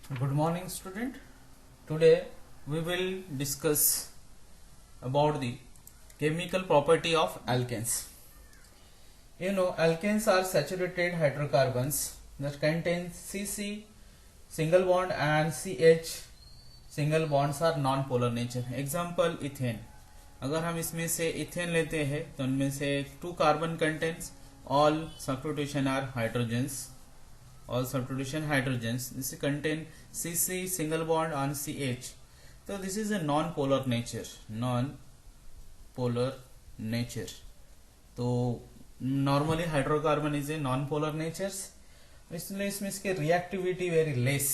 Good morning, student. Today we will discuss about the chemical property of alkanes. Alkanes are saturated hydrocarbons that contain CC single bond and CH single bonds are non-polar nature. Example ethane. अगर हम इसमें से ethane लेते हैं तो उनमें से 2 carbon contents all substitution are hydrogens. All substitution hydrogens. This contain CC single bond on CH. So this is a non-polar nature. Non-polar nature. तो normally hydrocarbon is a non polar natures, इसलिए इसमें इसके reactivity very less.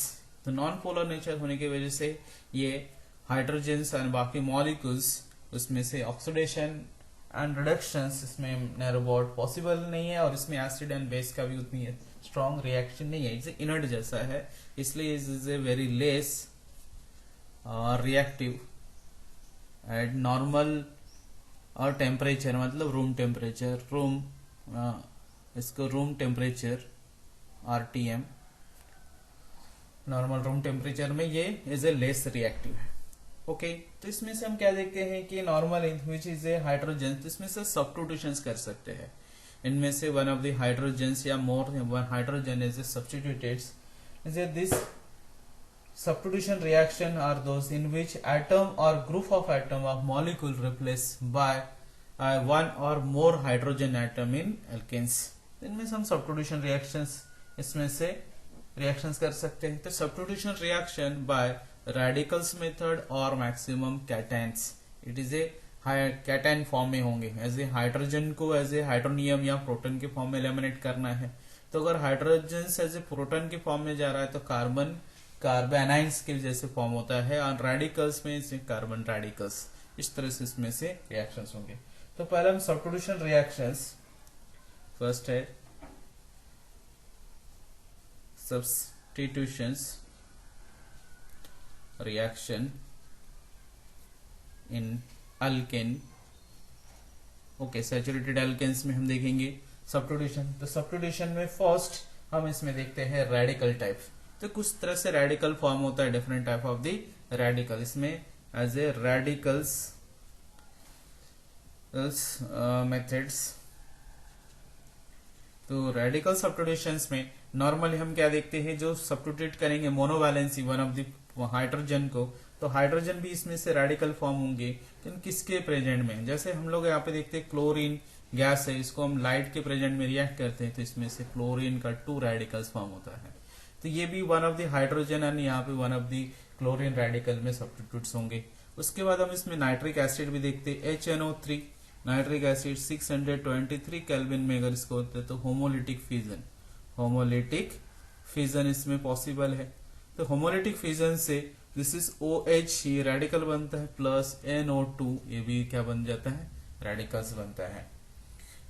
तो non polar nature होने की वजह से ये हाइड्रोजन्स और बाकी मॉलिक्यूल्स उसमें से ऑक्सीडेशन एंड रिडक्शंस इसमें नैरोबॉट पॉसिबल नहीं है, और इसमें एसिड एंड बेस का भी उतनी स्ट्रॉन्ग रिएक्शन नहीं है, इसे इनर्ट जैसा है, इसलिए is a very less reactive eight normal और टेम्परेचर, मतलब रूम टेम्परेचर, इसको room temperature RTM, normal room temperature में ये इज ए लेस रिएक्टिव है. ओके, तो इसमें से हम क्या देखते हैं कि normal which is a hydrogen, तो इसमें से सब्स्टिट्यूशंस कर सकते हैं. इनमें से वन ऑफ द हाइड्रोजन्स या more one hydrogen is substituted. This substitution reaction are those in which atom or group of atom of molecule replaced by one or more hydrogen atom in alkanes. इनमें से हम substitution reactions इसमें से reactions कर सकते हैं. तो substitution reaction by radicals method or maximum cations, it is a cation form में होंगे. एज ए हाइड्रोजन को एज ए हाइड्रोनियम या प्रोटॉन के फॉर्म में एलिमिनेट करना है. तो अगर हाइड्रोजन एज ए प्रोटॉन के फॉर्म में जा रहा है तो कार्बन कार्बेनाइंस के जैसे फॉर्म होता है, और रेडिकल्स में इसे कार्बन रेडिकल्स, इस तरह से इसमें से रिएक्शंस होंगे. तो पहले हम सब्स्टिट्यूशन रिएक्शंस, फर्स्ट है substitutions reaction in alkane. Okay, saturated alkanes में हम देखेंगे सब्स्टिट्यूशन. तो सब्स्टिट्यूशन में फर्स्ट हम इसमें देखते हैं रेडिकल टाइप. तो कुछ तरह से रेडिकल फॉर्म होता है, different type of the radical. इसमें एज ए रेडिकल्स मेथड्स. तो रेडिकल सब्स्टिट्यूशंस में नॉर्मली हम क्या देखते हैं, जो सब्स्टिट्यूट करेंगे मोनोवैलेंसी वन ऑफ द हाइड्रोजन को, तो हाइड्रोजन भी इसमें से रेडिकल फॉर्म होंगे. किसके प्रेजेंट में, जैसे हम लोग यहाँ पे देखते हैं क्लोरीन गैस है, इसको हम लाइट के प्रेजेंट में रिएक्ट करते हैं तो इसमें से क्लोरीन का 2 रेडिकल्स फॉर्म होता है. तो ये भी one of the hydrogen and यहाँ पे one of the chlorine radical में सब्स्टिट्यूट्स होंगे. उसके बाद हम इसमें नाइट्रिक एसिड भी देखते हैं, HNO3 नाइट्रिक एसिड 623 केल्विन में अगर इसको होता है तो होमोलिटिक फिजन इसमें पॉसिबल है. तो होमोलिटिक फिजन से दिस इज OH, ये रेडिकल बनता है, प्लस NO2, ये भी क्या बन जाता है, रेडिकल्स बनता है.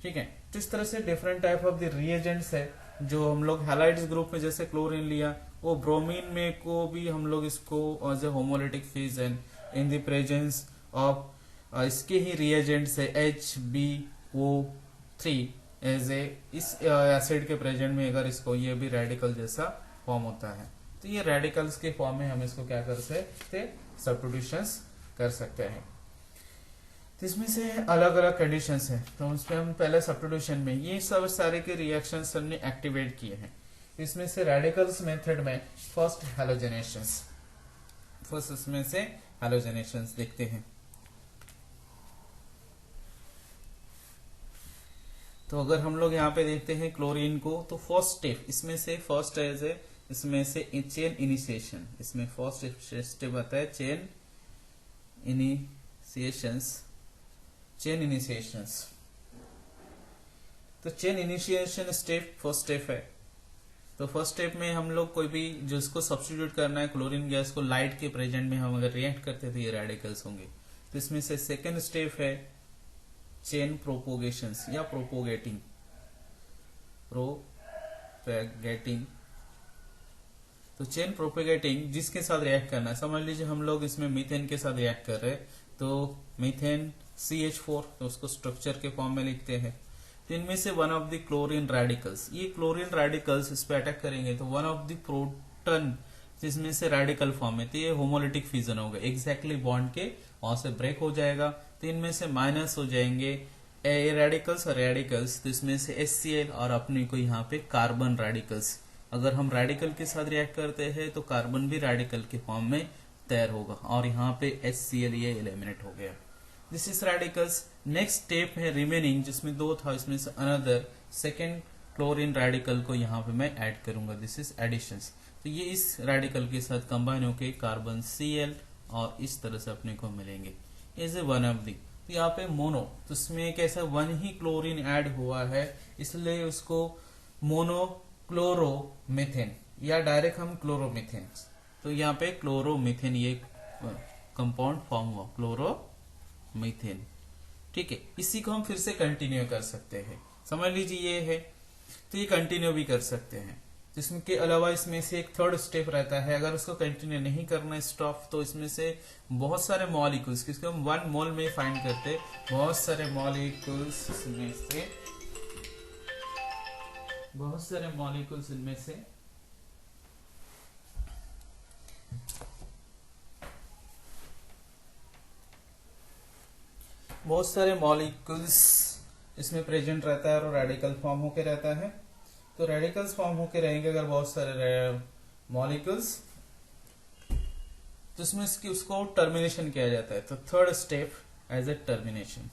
ठीक है, तो इस तरह से different type of the reagents है जो हम लोग हैलाइड्स ग्रुप में जैसे क्लोरीन लिया, वो ब्रोमीन में को भी हम लोग इसको as a homolytic fission in the presence of इसके ही रिएजेंट्स है HbO3 एज ए इस एसिड के प्रेजेंट में अगर इसको, ये भी रेडिकल जैसा फॉर्म होता है. तो ये रेडिकल्स के फॉर्म में हम इसको क्या कर सकते, सब्स्टिट्यूशंस कर सकते हैं. तो इसमें से अलग अलग कंडीशंस हैं. तो उसमें हम पहले सब्स्टिट्यूशन में ये सब सारे के रिएक्शंस हमने एक्टिवेट किए हैं. इसमें से रेडिकल्स मेथड में फर्स्ट हैलोजेनेशंस, फर्स्ट इसमें से हैलोजेनेशंस देखते हैं. तो अगर हम लोग यहाँ पे देखते हैं क्लोरीन को, तो फर्स्ट स्टेप इसमें से फर्स्ट एज ए इसमें से चेन इनिशिएशन, इसमें फर्स्ट स्टेप आता है चेन इनिशिएशंस. तो chain initiation step first step है. तो फर्स्ट स्टेप में हम लोग कोई भी जिसको सब्स्टिट्यूट करना है क्लोरीन गैस को, लाइट के प्रेजेंट में हम अगर रिएक्ट करते तो ये रेडिकल्स होंगे. तो इसमें से सेकेंड स्टेप है चेन प्रोपोगेशंस या प्रोपोगेटिंग. तो चेन प्रोपोगेटिंग जिसके साथ रिएक्ट करना है, समझ लीजिए हम लोग इसमें मीथेन के साथ रिएक्ट कर रहे हैं, तो मीथेन CH4, तो उसको स्ट्रक्चर के फॉर्म में लिखते हैं. तो इनमें से one of the chlorine radicals, ये क्लोरीन रेडिकल्स इस पे अटैक करेंगे तो वन ऑफ द प्रोटॉन तो इसमें से रेडिकल फॉर्म है, तो ये होमोलिटिक फ्यूजन होगा, एग्जैक्टली बॉन्ड के वहां से ब्रेक हो जाएगा, तो इनमें से माइनस हो जाएंगे ए रेडिकल्स और रेडिकल्स, तो इसमें से HCl और अपने को यहाँ पे कार्बन रेडिकल्स। अगर हम रेडिकल के साथ रिएक्ट करते हैं तो कार्बन भी रेडिकल के फॉर्म में तैयार होगा, और यहाँ पे HCl ये एलिमिनेट हो गया। This is radicals. Next step है रिमेनिंग, जिसमें दो था, इसमें से अनदर सेकेंड क्लोरीन रेडिकल को यहाँ पे मैं ऐड करूंगा, दिस इज एडिशंस। तो ये इस रेडिकल के साथ कंबाइन होके कार्बन Cl और इस तरह से अपने को मिलेंगे, is a one of the. तो यहाँ पे मोनो, तो इसमें कैसा वन ही क्लोरीन ऐड हुआ है, इसलिए उसको मोनोक्लोरोमीथेन या डायरेक्ट हम क्लोरोमीथेन, तो यहाँ पे क्लोरोमीथेन ये कंपाउंड फॉर्म हुआ, क्लोरोमीथेन। ठीक है, इसी को हम फिर से कंटिन्यू कर सकते हैं। समझ लीजिए ये है, तो ये कंटिन्यू भी कर सकते हैं। जिसमें के अलावा इसमें से एक थर्ड स्टेप रहता है, अगर उसको कंटिन्यू नहीं करना स्टॉप, तो इसमें से बहुत सारे मॉलिक्यूल्स, किसको हम 1 मोल में फाइंड करते, बहुत सारे मॉलिक्यूल्स इनमें से, बहुत सारे मॉलिक्यूल्स इनमें से बहुत सारे मॉलिक्यूल्स इसमें प्रेजेंट रहता है और रेडिकल फॉर्म होके रहता है। तो रेडिकल्स फॉर्म होके रहेंगे अगर बहुत सारे मॉलिक्यूल्स, तो इसमें उसको टर्मिनेशन किया जाता है। तो third step as a terminations.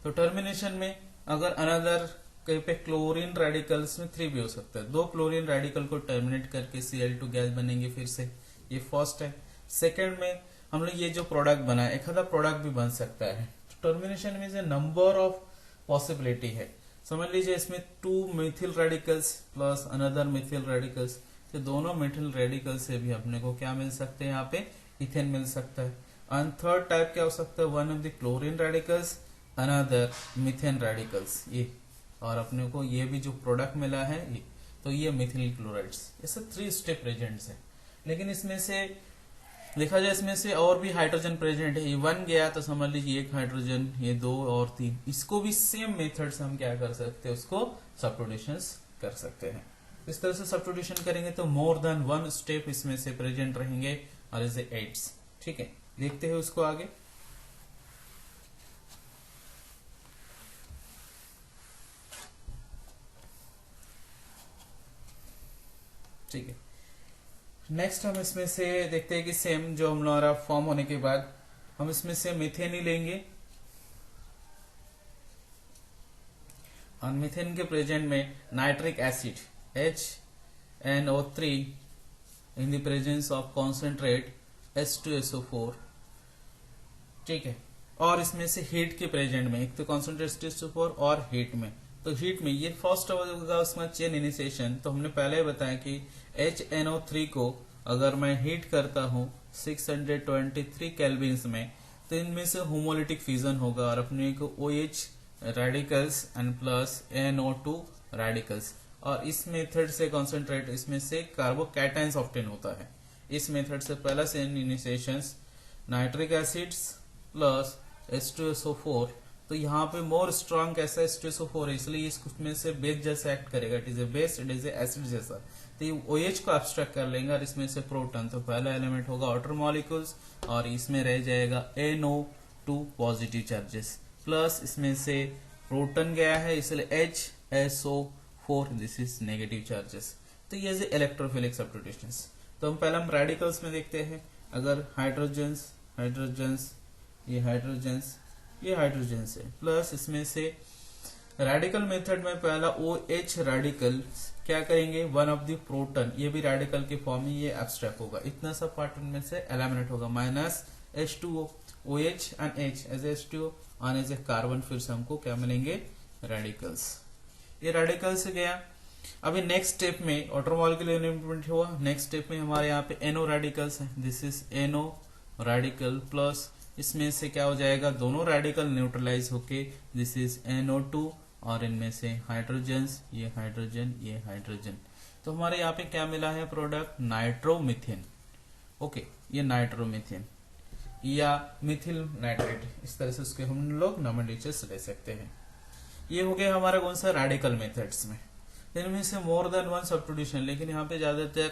तो टर्मिनेशन में अगर अनदर कहीं पे क्लोरीन रेडिकल्स में 3 भी हो सकता है, 2 क्लोरीन रेडिकल को टर्मिनेट करके Cl2 गैस बनेंगे फिर से, ये फर्स्ट है। सेकेंड में हम लोग ये जो प्रोडक्ट बना है, एक आधा प्रोडक्ट भी बन सकता है। टर्मिनेशन में से नंबर ऑफ पॉसिबिलिटी है, समझ लीजिए इसमें 2 Mithil radicals plus another Mithil radicals, तो दोनों मिथिल रेडिकल से भी अपने को क्या मिल सकते हैं, यहाँ पे इथेन मिल सकता है। एंड थर्ड टाइप क्या हो सकता है, one of the chlorine radicals another methane radicals, ये, और अपने को ये भी जो प्रोडक्ट मिला है ये, तो ये मिथिल क्लोराइड्स। ऐसे 3 स्टेप प्रेजेंट है। लेकिन इसमें से देखा जाए, इसमें से और भी हाइड्रोजन प्रेजेंट है, ये 1 गया तो समझ लीजिए 1 हाइड्रोजन, ये 2 और 3, इसको भी सेम मेथड से हम क्या कर सकते हैं, उसको सब्स्टिट्यूशन कर सकते हैं। इस तरह से सब्स्टिट्यूशन करेंगे तो मोर देन 1 स्टेप इसमें से प्रेजेंट रहेंगे, और इसे 8। ठीक है, देखते हैं उसको आगे। ठीक है, नेक्स्ट हम इसमें से देखते हैं कि सेम जो हमारा फॉर्म होने के बाद हम इसमें से मीथेन ही लेंगे, और मीथेन के प्रेजेंट में nitric acid HNO3 in the presence of concentrate H2SO4। ठीक है, और इसमें से हीट के प्रेजेंट में, एक तो कॉन्सेंट्रेट H2SO4 और हीट में, तो हीट में ये फर्स्ट होगा उसमें चेन इनिशिएशन। तो हमने पहले ही बताया कि HNO3 को अगर मैं हीट करता हूं 623 केल्विन्स में, तो इनमें से होमोलिटिक फ्यूजन होगा, और अपने को OH radicals and plus NO2 radicals, और इस मेथड से कॉन्सेंट्रेट इसमें से कार्बोकैटायंस ऑब्टेन होता है। इस मेथड से पहला chain initiation nitric acids plus H2SO4, तो यहाँ पे मोर स्ट्रॉन्ग कैसा H2SO4 है, इसलिए इसमें से बेस जैसा एक्ट करेगा, it is A base, it is A acid जैसा। तो ये OH को एब्स्ट्रैक्ट कर लेंगे, और इसमें से प्रोटॉन, तो पहला एलिमेंट होगा आउटर मॉलिक्यूल्स, और इसमें रह जाएगा NO2 पॉजिटिव चार्जेस, प्लस इसमें से प्रोटॉन गया है इसलिए HSO4, this is negative charges. तो ये इलेक्ट्रोफिलिक सब्स्टिट्यूशंस। तो हम पहले हम रेडिकल्स में देखते हैं, अगर हाइड्रोजन्स ये हाइड्रोजन्स है, प्लस इसमें से रेडिकल मेथड में पहला OH रेडिकल क्या करेंगे, वन ऑफ द प्रोटॉन, ये भी रेडिकल के फॉर्म में ये एब्स्ट्रैक्ट होगा, इतना सा पार्ट में से एलिमिनेट होगा, minus H2O, OH and H as H2O और एज ए कार्बन, फिर से हमको क्या मिलेंगे, रेडिकल्स। ये रेडिकल्स गया। अभी नेक्स्ट स्टेप में ऑटर मॉलिक्यूलर एलिमेंट हुआ, नेक्स्ट स्टेप में हमारे यहाँ पे NO रेडिकल्स है, this is NO radical, plus इसमें से क्या हो जाएगा, दोनों रेडिकल न्यूट्रलाइज होके दिस इज NO2, और इनमें से हाइड्रोजन्स, ये हाइड्रोजन। तो हमारे यहाँ पे क्या मिला है प्रोडक्ट, नाइट्रोमीथेन। ओके, ये नाइट्रोमीथेन या मिथिल नाइट्रेट, इस तरह से उसके हम लोग नोमेनक्लेचर्स ले सकते हैं। ये हो गया हमारा कौन सा, रेडिकल मेथड्स में। इनमें से मोर देन वन सब्स्टिट्यूशन, लेकिन यहाँ पे ज्यादातर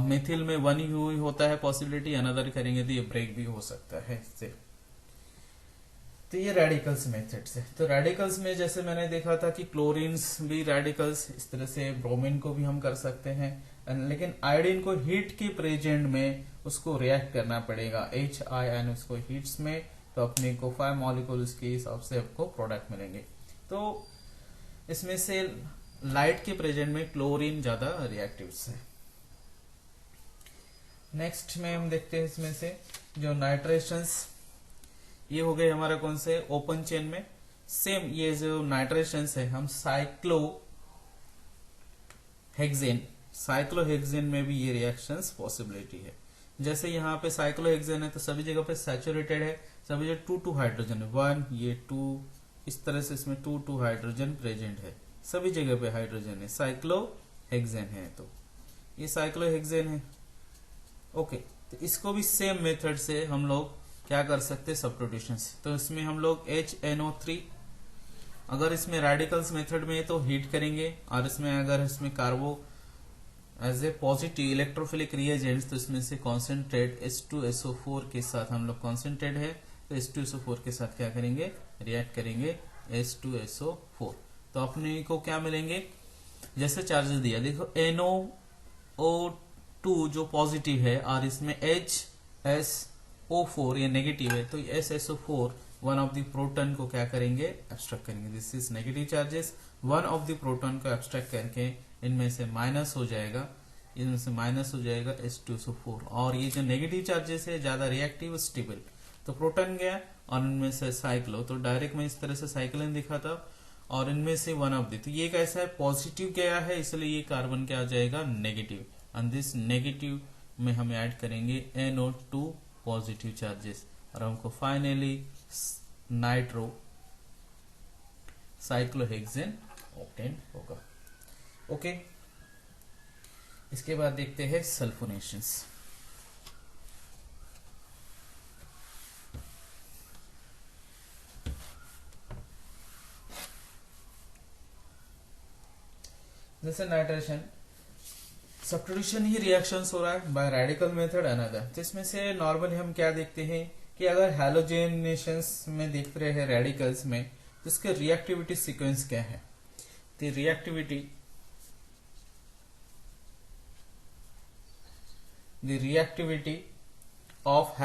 मिथिल में वन ही होता है पॉसिबिलिटी, अनदर करेंगे तो ये ब्रेक भी हो सकता है इससे। तो ये रेडिकल्स मेथड्स है। तो रेडिकल्स में जैसे मैंने देखा था कि क्लोरीन्स भी रेडिकल्स, इस तरह से ब्रोमीन को भी हम कर सकते हैं, लेकिन आयोडीन को हीट के प्रेजेंट में उसको रिएक्ट करना पड़ेगा HIN उसको हीट्स में, तो अपने को 5 मॉलिक्यूल्स के हिसाब से आपको प्रोडक्ट मिलेंगे। तो इसमें से लाइट के प्रेजेंट में क्लोरीन ज्यादा रिएक्टिव है। नेक्स्ट में हम देखते हैं इसमें से जो नाइट्रेशंस, ये हो गए हमारा कौन से ओपन चेन में। सेम ये जो नाइट्रेशंस है हम साइक्लोहेक्सेन में भी ये रिएक्शंस पॉसिबिलिटी है। जैसे यहाँ पे साइक्लोहेक्सेन है तो सभी जगह पे सैचुरेटेड है, सभी जगह 2 हाइड्रोजन है, 1 ये 2, इस तरह से इसमें 2 हाइड्रोजन प्रेजेंट है, सभी जगह पे हाइड्रोजन है, साइक्लोहेक्सेन है। तो ये साइक्लोहेक्सेन है। ओके, तो इसको भी सेम मेथड से हम लोग क्या कर सकते हैं, सब्स्टिट्यूशंस। तो इसमें हम लोग HNO3, अगर इसमें रेडिकल्स मेथड में तो हीट करेंगे, और इसमें अगर इसमें carbo as a positive electrophilic reagents, तो इसमें से कॉन्सेंट्रेट H2SO4 के साथ हम लोग कॉन्सेंट्रेट है तो H2SO4 के साथ क्या करेंगे, रिएक्ट करेंगे H2SO4। तो अपने को क्या मिलेंगे, जैसे चार्जेस दिया देखो NO2 जो पॉजिटिव है और इसमें HSO4 ये नेगेटिव है, तो SSO4 one of the proton को क्या करेंगे, एब्स्ट्रैक्ट करेंगे। This is negative charges, one of the proton को एब्स्ट्रैक्ट करके इनमें से माइनस हो जाएगा, H2SO4, और ये जो नेगेटिव चार्जेस है ज्यादा रिएक्टिव स्टेबल, तो प्रोटॉन गया और इनमें से साइक्लो, तो डायरेक्ट मैं इस तरह से साइक्लिन दिखा था, और इनमें से वन ऑफ द, तो ये कैसा है, पॉजिटिव गया है, इसलिए ये कार्बन क्या आ जाएगा, नेगेटिव, एंड दिस नेगेटिव में हम ऐड करेंगे NO2 पॉजिटिव चार्जेस, और हमको फाइनली नाइट्रो साइक्लोहेक्सेन ऑब्टेन होगा। ओके, इसके बाद देखते हैं सल्फोनेशंस। जैसे नाइट्रेशन सब्स्टिट्यूशन ही रिएक्शंस हो रहा है बाय रेडिकल मेथड अनदर। तो इसमें से नॉर्मली हम क्या देखते हैं कि अगर हैलोजेनेशंस में देखते रहे रेडिकल्स में, तो इसके रिएक्टिविटी सीक्वेंस क्या है। तो रिएक्टिविटी ऑफ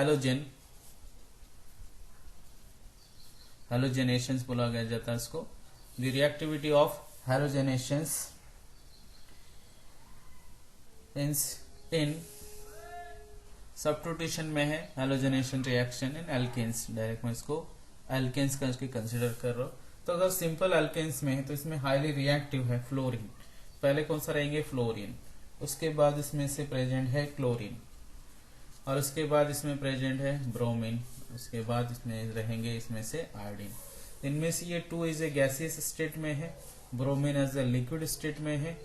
हैलोजेनेशंस बोला गया जाता है इसको। The reactivity of halogenations in substitution में है halogenation reaction in alkenes, direct मैं इसको एल्केन्स का कंसिडर कर रहा हूं। तो अगर सिंपल एल्केन्स में है तो इसमें हाईली रिएक्टिव है फ्लोरीन, पहले कौन सा रहेंगे, फ्लोरीन, उसके बाद इसमें से प्रेजेंट है क्लोरीन, और उसके बाद इसमें प्रेजेंट है ब्रोमीन, उसके बाद इसमें रहेंगे इसमें से आयोडीन। इनमें से ये 2 इज ए गैसियस स्टेट में है, bromine as a liquid state में है,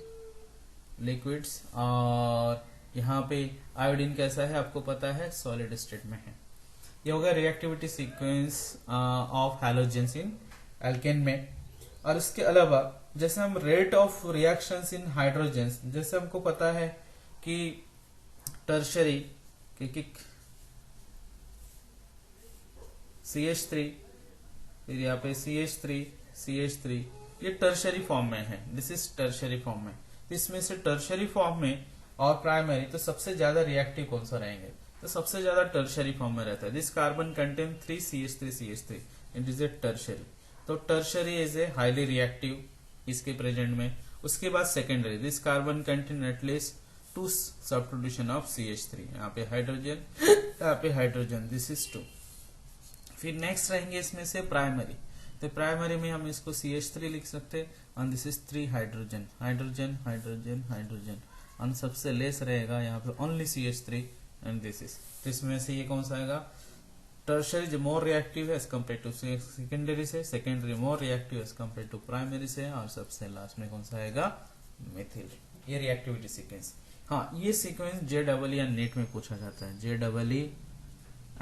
लिक्विड्स, और यहाँ पे आयोडीन कैसा है आपको पता है, सॉलिड स्टेट में है। ये होगा reactivity sequence of halogens in alkane में। और इसके अलावा जैसे हम rate of reactions in hydrogens, जैसे हमको पता है कि टर्शरी कि CH3, फिर यहाँ पे CH3 ये टर्शरी फॉर्म में है, दिस इज टर्शरी फॉर्म में। इसमें से टर्शरी फॉर्म में और प्राइमरी, तो सबसे ज्यादा रिएक्टिव कौन सा रहेंगे, तो सबसे ज्यादा टर्शरी फॉर्म में रहता है। This carbon contain 3 CH3 it is a tertiary. तो tertiary is a highly reactive इसके प्रेजेंट में। उसके बाद secondary, this carbon contain at least 2 substitution of CH3, यहाँ पे हाइड्रोजन, दिस इज 2। फिर नेक्स्ट रहेंगे इसमें से प्राइमरी, तो प्राइमरी में हम इसको CH3 लिख सकते हैं, और दिस इज 3 हाइड्रोजन, और सबसे लेस रहेगा यहाँ पे only CH3 and this is. तो इसमें से ये कौन सा आएगा, टर्शरी जो मोर रिएक्टिव है एज कम्पेयर टू सेकेंडरी से, secondary more reactive as compare to primary से, और सबसे लास्ट में कौन सा आएगा, मिथिल। ये रिएक्टिविटी सीक्वेंस। हाँ, ये सीक्वेंस JEE या नीट में पूछा जाता है, JEE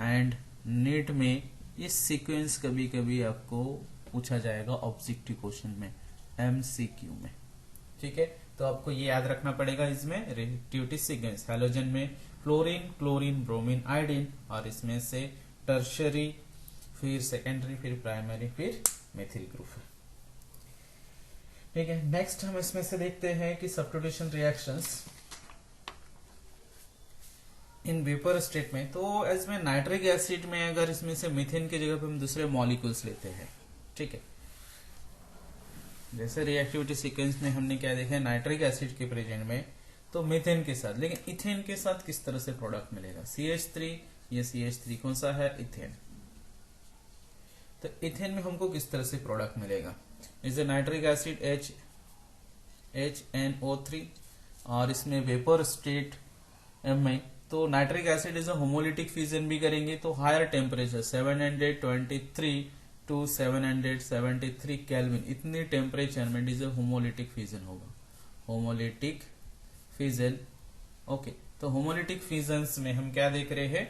एंड नीट में ये सीक्वेंस कभी कभी आपको पूछा जाएगा ऑब्जेक्टिव क्वेश्चन में, MCQ में। ठीक है, तो आपको ये याद रखना पड़ेगा इसमें रिएक्टिविटी सीक्वेंस। हैलोजन में फ्लोरीन, क्लोरीन, ब्रोमीन, आयोडीन, और इसमें से टर्शरी, फिर सेकेंडरी, फिर प्राइमरी, फिर मेथिल ग्रुप है। ठीक है, नेक्स्ट हम इसमें से देखते हैं कि substitution reactions in vapour state में। तो इसमें नाइट्रिक एसिड में अगर इसमें से मीथेन की जगह पे हम दूसरे मॉलिक्यूल्स लेते हैं, ठीक है, जैसे रिएक्टिविटी सीक्वेंस में हमने क्या देखा है, नाइट्रिक एसिड के प्रेजेंट में तो मीथेन के साथ, लेकिन इथेन के साथ किस तरह से प्रोडक्ट मिलेगा, CH3, ये CH3 कौन सा है, इथेन। तो इथेन में हमको किस तरह से प्रोडक्ट मिलेगा, इसे नाइट्रिक एसिड HNO3, और इसमें वेपर स्टेट में तो nitric acid is homolytic fusion भी करेंगे तो हायर टेम्परेचर 723 टू 773 केल्विन, इतने टेम्परेचर में इज होमोलिटिक फ्यूजन होगा, होमोलिटिक फ्यूजन। ओके, तो होमोलिटिक फ्यूजन्स में हम क्या देख रहे हैं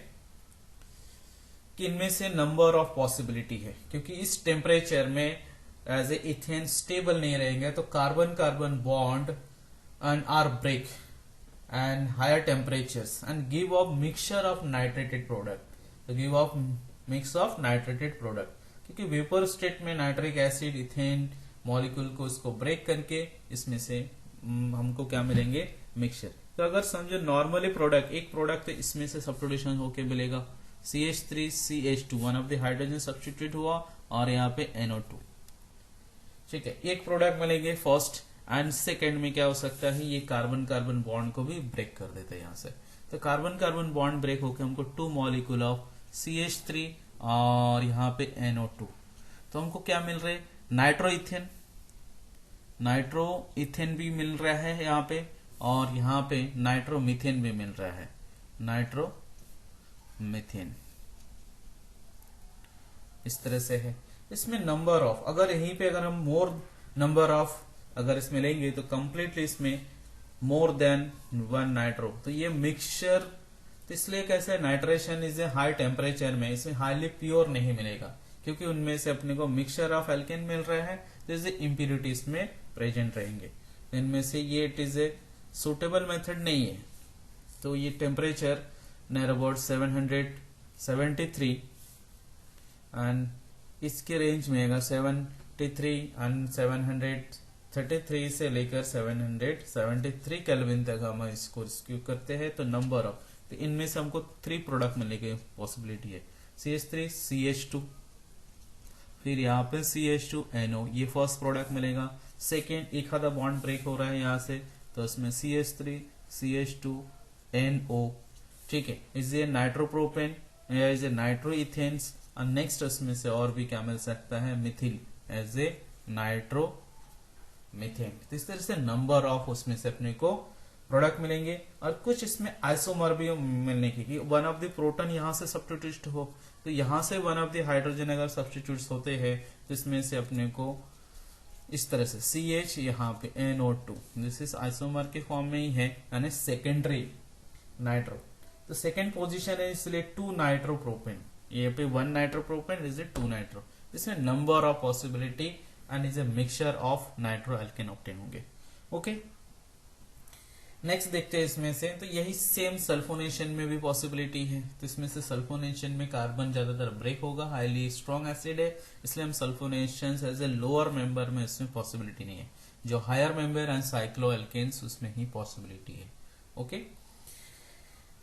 कि इनमें से नंबर ऑफ पॉसिबिलिटी है, क्योंकि इस टेम्परेचर में एज ए इथेन स्टेबल नहीं रहेंगे तो carbon carbon bond and are break and higher temperatures and give off mixture of nitrated product, तो give off mix of nitrated product, क्योंकि वेपर स्टेट में नाइट्रिक एसिड इथेन मॉलिक्यूल को इसको break करके इसमें से हमको क्या मिलेंगे, मिक्सचर। तो अगर समझो नॉर्मली प्रोडक्ट, एक प्रोडक्ट इसमें से सब्स्टिट्यूशन होके मिलेगा CH3 CH2, one of the hydrogen substitute हुआ और यहाँ पे NO2, ठीक है, एक प्रोडक्ट मिलेंगे फर्स्ट एंड सेकेंड में क्या हो सकता है, ये कार्बन कार्बन बॉन्ड को भी ब्रेक कर देते हैं यहाँ से। तो कार्बन कार्बन बॉन्ड ब्रेक होकर हमको 2 मॉलिक्यूल ऑफ CH3 और यहाँ पे NO2, तो हमको क्या मिल रहा है, नाइट्रो इथेन भी मिल रहा है यहाँ पे, और यहाँ पे नाइट्रो मीथेन भी मिल रहा है, नाइट्रो मीथेन, इस तरह से है। इसमें नंबर ऑफ, अगर यहीं पे अगर हम मोर नंबर ऑफ अगर इसमें लेंगे तो कंप्लीटली इसमें मोर देन 1 नाइट्रो, तो ये मिक्सचर, तो इसलिए कैसे nitration is a high temperature में इसमें हाईली प्योर नहीं मिलेगा, क्योंकि उनमें से अपने को मिक्सचर ऑफ एल्केन मिल रहा है, तो इज इम्प्यूरिटी इसमें प्रेजेंट रहेंगे, इनमें से ये it is a suitable method नहीं है। तो ये टेम्परेचर नियर अबाउट 773 एंड इसके रेंज में आएगा 73 एंड 733 से लेकर 773 केल्विन तक हम इसको रिस्क्यू करते हैं। तो नंबर ऑफ, तो इनमें से हमको 3 प्रोडक्ट मिलने की पॉसिबिलिटी है, CH3 CH2, फिर यहाँ पे CH2NO, ये फर्स्ट प्रोडक्ट मिलेगा। सेकेंड, एक आधा बॉन्ड ब्रेक हो रहा है यहाँ से, तो इसमें CH3 CH2NO, ठीक है, इज ए नाइट्रोप्रोपेन या इज ए नाइट्रो इथेन्स, और नेक्स्ट उसमें से और भी क्या मिल सकता है, methyl as a nitro methane. तो इस तरह से नंबर ऑफ उसमें से अपने को प्रोडक्ट मिलेंगे, और कुछ इसमें आइसोमर भी मिलने की, वन ऑफ द प्रोटॉन यहाँ से सब्स्टिट्यूट हो, तो यहाँ से वन ऑफ द हाइड्रोजन अगर सब्स्टिट्यूट होते हैं तो इसमें से अपने को इस तरह से CH यहाँ पे NO2, दिस इज आइसोमर के फॉर्म में ही है, यानी सेकेंडरी नाइट्रो। तो सेकेंड पोजिशन है, इसलिए 2 नाइट्रोप्रोपेन, ये पे 1 नाइट्रोप्रोपेन इज 2 नाइट्रो, इसमें number of possibility and is a mixture of nitro alkene obtain होंगे। ओके, नेक्स्ट देखते हैं इसमें से, तो यही सेम सल्फोनेशन में भी पॉसिबिलिटी है। तो इसमें से सल्फोनेशन में कार्बन ज्यादातर ब्रेक होगा, हाईली स्ट्रॉन्ग एसिड है, इसलिए हम sulphonation as a lower member में इसमें पॉसिबिलिटी नहीं है, जो higher member and cycloalkanes उसमें ही पॉसिबिलिटी है। ओके,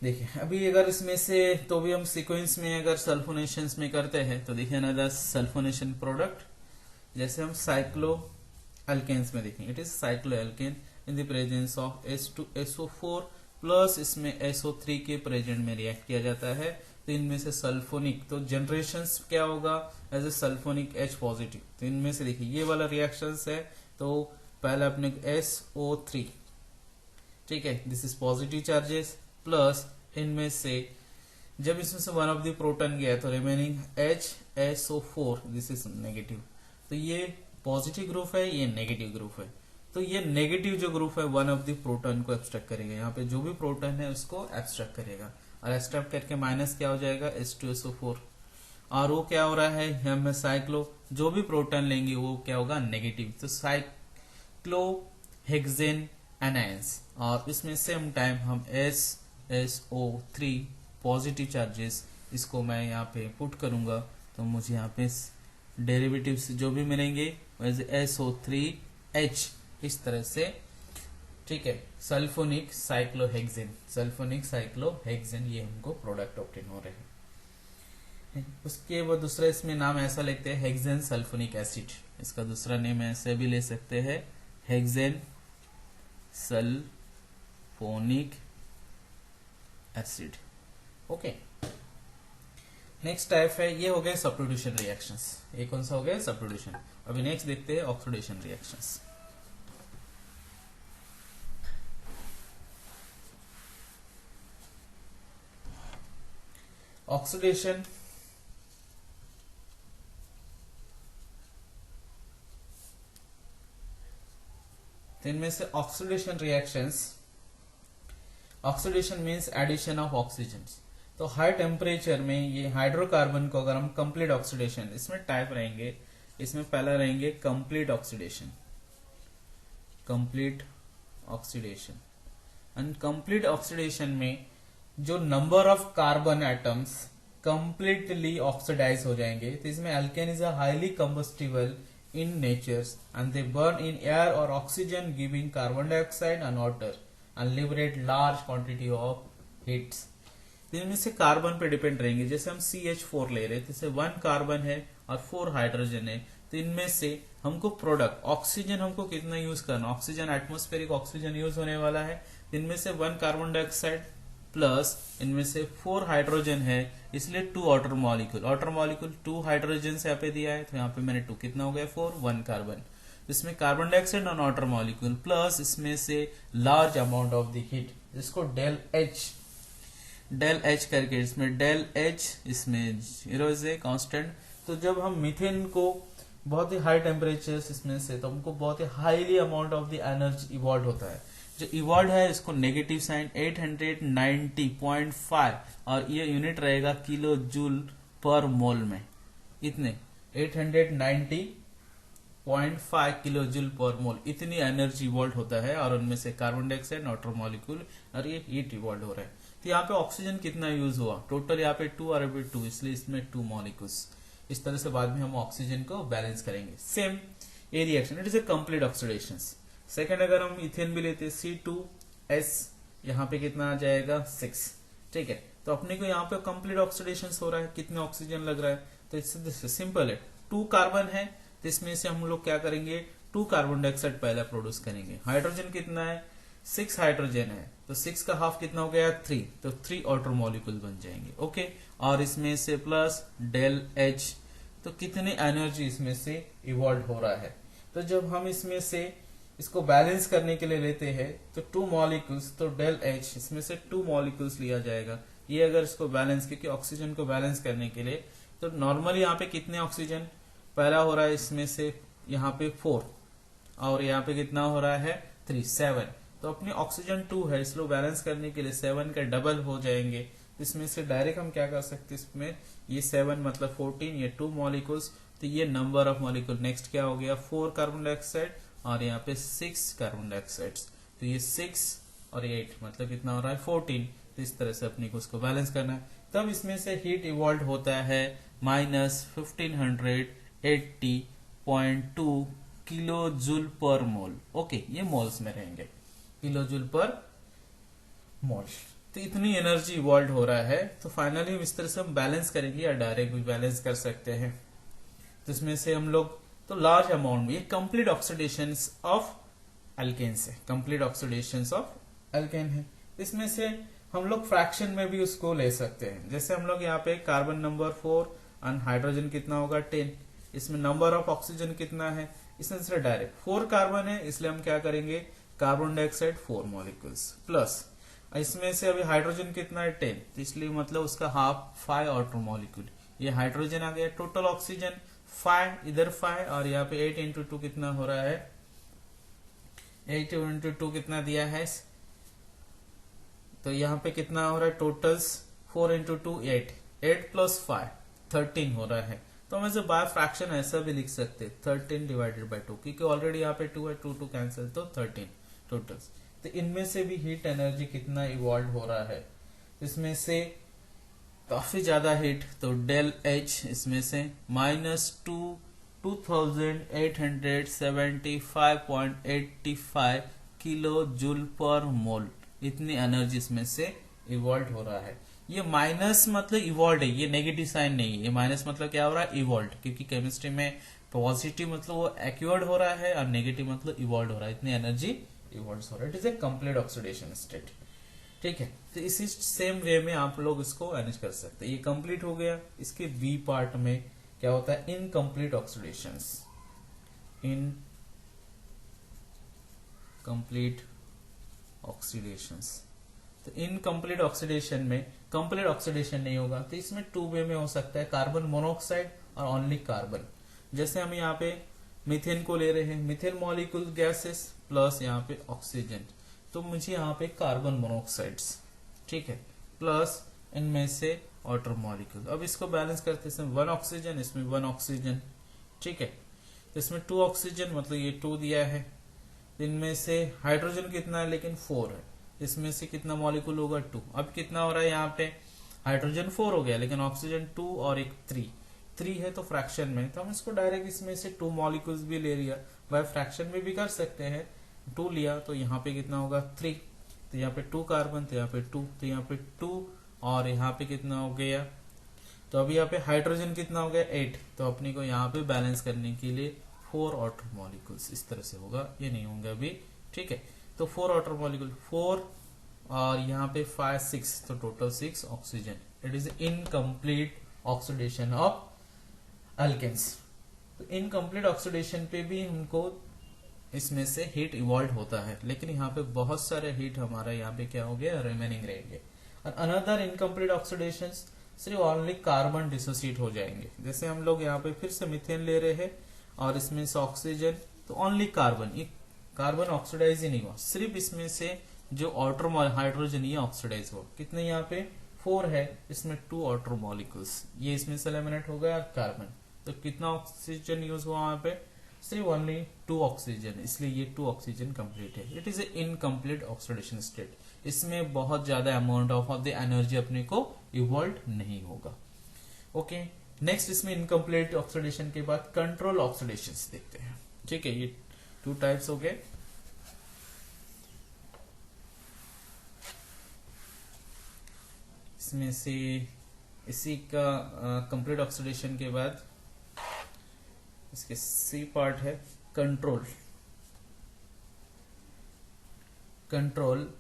देखिए अभी अगर इसमें से, तो भी हम सीक्वेंस में अगर सल्फोनेशन में करते हैं तो देखिए अनदर सल्फोनेशन प्रोडक्ट, जैसे हम साइक्लो एल्केन्स में देखेंगे, it is cycloalkane in the presence of H2SO4 plus इसमें SO3 के प्रेजेंट में रिएक्ट किया जाता है, तो इनमें से सल्फोनिक, तो जनरेशन क्या होगा as a sulphonic H positive. तो इनमें से देखिए ये वाला रिएक्शन है, तो पहले अपने SO3, ठीक है, this is positive charges, plus इनमें से जब इसमें से वन ऑफ द प्रोटॉन गया तो remaining HSO4, this is negative. तो ये पॉजिटिव ग्रुप है, ये नेगेटिव ग्रुप है, तो ये नेगेटिव जो ग्रुप है वन ऑफ द प्रोटॉन को एब्स्ट्रैक्ट करेगा, यहाँ पे जो भी प्रोटॉन है उसको एब्स्ट्रैक्ट करेगा, और एब्स्ट्रैक्ट करके माइनस क्या हो जाएगा H2SO4, और वो क्या हो रहा है यहाँ में साइक्लो, जो भी प्रोटॉन लेंगे वो क्या होगा नेगेटिव। तो साइक्लो हेक्सेन एनायंस, और इसमें सेम टाइम हम SSO3 पॉजिटिव चार्जेस, इसको मैं यहाँ पे पुट करूंगा तो मुझे यहाँ पे डेरिवेटिव्स जो भी मिलेंगे वैसे SO3H इस तरह से, ठीक है। सल्फोनिक साइक्लोहेक्सेन, सल्फोनिक साइक्लोहेक्सेन, ये हमको प्रोडक्ट ऑब्टेन हो रहे हैं। उसके वो दूसरा इसमें नाम ऐसा लेते हैं हेक्सेन सल्फोनिक एसिड, इसका दूसरा नेम ऐसे भी ले सकते हैं hexane sulphonic acid. Okay, next type है, ये हो गए सब्स्टिट्यूशन रिएक्शंस। ये कौन सा हो गया? सब्स्टिट्यूशन। अभी नेक्स्ट देखते हैं ऑक्सीडेशन रिएक्शंस। ऑक्सीडेशन तो इनमें से oxidation reactions, oxidation means addition of oxygen. तो हाई टेम्परेचर में ये हाइड्रोकार्बन को अगर हम कंप्लीट ऑक्सीडेशन, इसमें टाइप रहेंगे, इसमें पहला रहेंगे complete oxidation, complete oxidation. And complete oxidation में जो number of carbon atoms completely oxidise हो जाएंगे, तो इसमें alkane is highly combustible in nature and they burn in air और oxygen giving carbon dioxide and water and liberate large quantity of heats. इनमें से carbon पे डिपेंड रहेंगे, जैसे हम CH4 ले रहे हैं, जैसे 1 कार्बन है और 4 हाइड्रोजन है, तो इनमें से हमको प्रोडक्ट ऑक्सीजन हमको कितना यूज करना, ऑक्सीजन एटमॉस्फेरिक ऑक्सीजन यूज होने वाला है, इनमें से 1 कार्बन डाइऑक्साइड प्लस इनमें से 4 हाइड्रोजन है, इसलिए 2 water molecule, water molecule 2 hydrogen से यहाँ पे दिया है, तो यहाँ पे मैंने 2 कितना हो गया 4, 1 कार्बन, इसमें कार्बन डाइऑक्साइड और वाटर मॉलिक्यूल प्लस इसमें से large amount of the heat, जिसको डेल एच करके, इसमें डेल एच, इसमें 0 से कांस्टेंट। तो जब हम मीथेन को बहुत ही हाई टेम्परेचर इसमें से, तो हमको बहुत ही highly amount of the energy evolve होता है। जो इवॉल्व है इसको नेगेटिव साइन 890.5 और ये यूनिट रहेगा किलो जूल पर मोल में, इतने 890.5 किलो जूल पर मोल, इतनी एनर्जी इवॉल्व होता है। और उनमें से कार्बन डाइऑक्साइड, वाटर मॉलिक्यूल और ये हीट इवॉल्व हो रहा है। तो यहाँ पे ऑक्सीजन कितना यूज हुआ टोटल, यहाँ पे 2 और अभी 2, इसलिए इसमें 2 मॉलिक्यूल्स। इस तरह से बाद में हम ऑक्सीजन को बैलेंस करेंगे। सेम ये reaction, it is A complete oxidation. Second अगर हम इथेन भी लेते हैं C2S, यहाँ पे कितना आ जाएगा 6, ठीक है। तो अपने को यहाँ पे कंप्लीट ऑक्सीडेशन हो रहा है, कितने ऑक्सीजन लग रहा है, तो इससे सिंपल है, 2 कार्बन है, तो इसमें से हम लोग क्या करेंगे 2 कार्बन डाइऑक्साइड पहला प्रोड्यूस करेंगे। हाइड्रोजन कितना है 6 हाइड्रोजन है, तो 6 का हाफ कितना हो गया 3, तो 3 वाटर मॉलिक्यूल बन जाएंगे। ओके, और इसमें से प्लस डेल एच, तो कितनी एनर्जी इसमें से इवॉल्व हो रहा है। तो जब हम इसमें से इसको बैलेंस करने के लिए लेते हैं तो 2 मॉलिक्यूल्स, तो डेल एच इसमें से 2 मॉलिक्यूल्स लिया जाएगा। ये अगर इसको बैलेंस, क्योंकि ऑक्सीजन को बैलेंस करने के लिए, तो नॉर्मली यहाँ पे कितने ऑक्सीजन पहला हो रहा है, इसमें से यहाँ पे 4 और यहाँ पे कितना हो रहा है 3, 7, तो अपने ऑक्सीजन 2 है, इसलिए बैलेंस करने के लिए 7 का डबल हो जाएंगे। इसमें से डायरेक्ट हम क्या कर सकते हैं, इसमें ये 7 मतलब 14, ये 2 मॉलिक्यूल्स, तो ये नंबर ऑफ मॉलिक्यूल। नेक्स्ट क्या हो गया 4 कार्बन डाइऑक्साइड और यहाँ पे 6 कार्बन डाइऑक्साइड, तो ये 6 और 8 मतलब कितना हो रहा है 14। तो इस तरह से अपने को उसको बैलेंस करना है। तब इसमें से हीट इवॉल्व होता है -1580.2 किलो जूल पर मोल। ओके, ये मोल्स में रहेंगे, किलो जूल पर मोल। तो इतनी एनर्जी इवॉल्व हो रहा है। तो फाइनली इस तरह से हम बैलेंस करेंगे या डायरेक्ट भी बैलेंस कर सकते हैं। तो इसमें से हम लोग तो लार्ज अमाउंट में, ये कंप्लीट ऑक्सीडेशन ऑफ एल्केन से, कंप्लीट ऑक्सीडेशन ऑफ एल्केन है। इसमें से हम लोग फ्रैक्शन में भी उसको ले सकते हैं। जैसे हम लोग यहाँ पे कार्बन नंबर 4 और हाइड्रोजन कितना होगा 10, इसमें नंबर ऑफ ऑक्सीजन कितना है, इसमें से डायरेक्ट 4 कार्बन है, इसलिए हम क्या करेंगे कार्बन डाइऑक्साइड 4 मॉलिक्यूल्स प्लस इसमें से अभी हाइड्रोजन कितना है 10, तो इसलिए मतलब उसका हाफ 5 वाटर मॉलिक्यूल, ये हाइड्रोजन आ गया। टोटल ऑक्सीजन 5, इधर 5 और यहाँ पे 8 इंटू 2 कितना हो रहा है, 8 इंटू 2 कितना दिया है, तो यहाँ पे कितना हो रहा है टोटल्स 4 इंटू 2 8, 8 प्लस 5 13 हो रहा है। तो हम इसे बाय फ्रैक्शन ऐसा भी लिख सकते 13 डिवाइडेड बाय 2, क्योंकि ऑलरेडी यहाँ पे 2 है, 2 कैंसिल, तो 13 टोटल। तो इनमें से भी हीट एनर्जी कितना इवॉल्व हो रहा है, इसमें से काफी ज्यादा हीट, तो डेल एच इसमें से -2875.85 किलो जूल पर मोल, इतनी एनर्जी इसमें से इवॉल्व हो रहा है। ये माइनस मतलब इवॉल्व है, ये नेगेटिव साइन नहीं है, ये माइनस मतलब क्या हो रहा है, इवॉल्व, क्योंकि केमिस्ट्री में पॉजिटिव मतलब वो एक्यूर्ड हो रहा है और नेगेटिव मतलब इवॉल्व हो रहा है, इतनी एनर्जी इवॉल्व हो रहा है। It is A complete oxidation state. ठीक है, तो इसी सेम वे में आप लोग इसको मैनेज कर सकते हैं। ये कंप्लीट हो गया। इसके बी पार्ट में क्या होता है, इनकम्प्लीट ऑक्सीडेशंस, इनकम्प्लीट ऑक्सीडेशंस। तो इनकम्प्लीट ऑक्सीडेशन में कंप्लीट ऑक्सीडेशन नहीं होगा, तो इसमें 2 वे में हो सकता है, कार्बन मोनोऑक्साइड और ओनली कार्बन। जैसे हम यहाँ पे मीथेन को ले रहे हैं, मीथेन मॉलिक्यूल गैसेस प्लस यहाँ पे ऑक्सीजन, तो मुझे यहाँ पे कार्बन मोनोऑक्साइड्स, ठीक है, प्लस इनमें से वाटर मॉलिक्यूल। अब इसको बैलेंस करते हैं, 1 ऑक्सीजन, इसमें 1 ऑक्सीजन, ठीक है, तो इसमें 2 ऑक्सीजन मतलब ये 2 दिया है। इनमें से हाइड्रोजन कितना है, लेकिन 4 है, इसमें से कितना मॉलिक्यूल होगा, 2। अब कितना हो रहा है यहाँ पे, हाइड्रोजन 4 हो गया, लेकिन ऑक्सीजन 2 और एक 3 है, तो फ्रैक्शन में, तो हम इसको डायरेक्ट इसमें से 2 मॉलिक्यूल्स भी ले लिया, बाय फ्रैक्शन में भी कर सकते हैं। 2 लिया तो यहाँ पे कितना होगा, 3, तो यहाँ पे 2 कार्बन, तो यहाँ पे 2, तो यहाँ पे 2 और यहाँ पे कितना हो गया, तो अभी यहाँ पे हाइड्रोजन कितना हो गया, 8, तो अपने को यहाँ पे बैलेंस करने के लिए 4 वाटर मॉलिक्यूल्स इस तरह से होगा, ये नहीं होंगे अभी, ठीक है। तो 4 वाटर मॉलिक्यूल, 4 और यहाँ पे 5, 6, तो total 6 oxygen. It is incomplete oxidation of alkanes. तो इनकम्प्लीट ऑक्सीडेशन पे भी हमको इसमें से हीट इवॉल्व होता है, लेकिन यहाँ पे बहुत सारे हीट हमारा यहाँ पे क्या हो गया, रिमेनिंग रहेंगे। और अनदर इनकम्प्लीट ऑक्सीडेशन सिर्फ ओनली कार्बन डिसोसिएट हो जाएंगे। जैसे हम लोग यहाँ पे फिर से मीथेन ले रहे हैं और इसमें से ऑक्सीजन, तो ओनली कार्बन, ये कार्बन ऑक्सीडाइज ही नहीं हुआ, सिर्फ इसमें से जो वाटर हाइड्रोजन ये ऑक्सीडाइज हुआ। कितने यहाँ पे 4 है, इसमें 2 वाटर मॉलिक्यूल्स, ये इसमें से एलिमिनेट हो गया कार्बन, तो कितना ऑक्सीजन यूज हुआ वहां पे, सिर्फ ओनली 2 ऑक्सीजन, इसलिए ये 2 ऑक्सीजन कंप्लीट है। It is A incomplete oxidation state. इसमें बहुत ज्यादा अमाउंट ऑफ द एनर्जी अपने को इवॉल्व नहीं होगा। ओके, नेक्स्ट इसमें इनकम्प्लीट ऑक्सीडेशन के बाद कंट्रोल ऑक्सीडेशन देखते हैं। ठीक है, ये 2 टाइप्स हो गए। इसमें से इसी का कंप्लीट ऑक्सीडेशन के बाद इसके सी पार्ट है कंट्रोल। कंट्रोल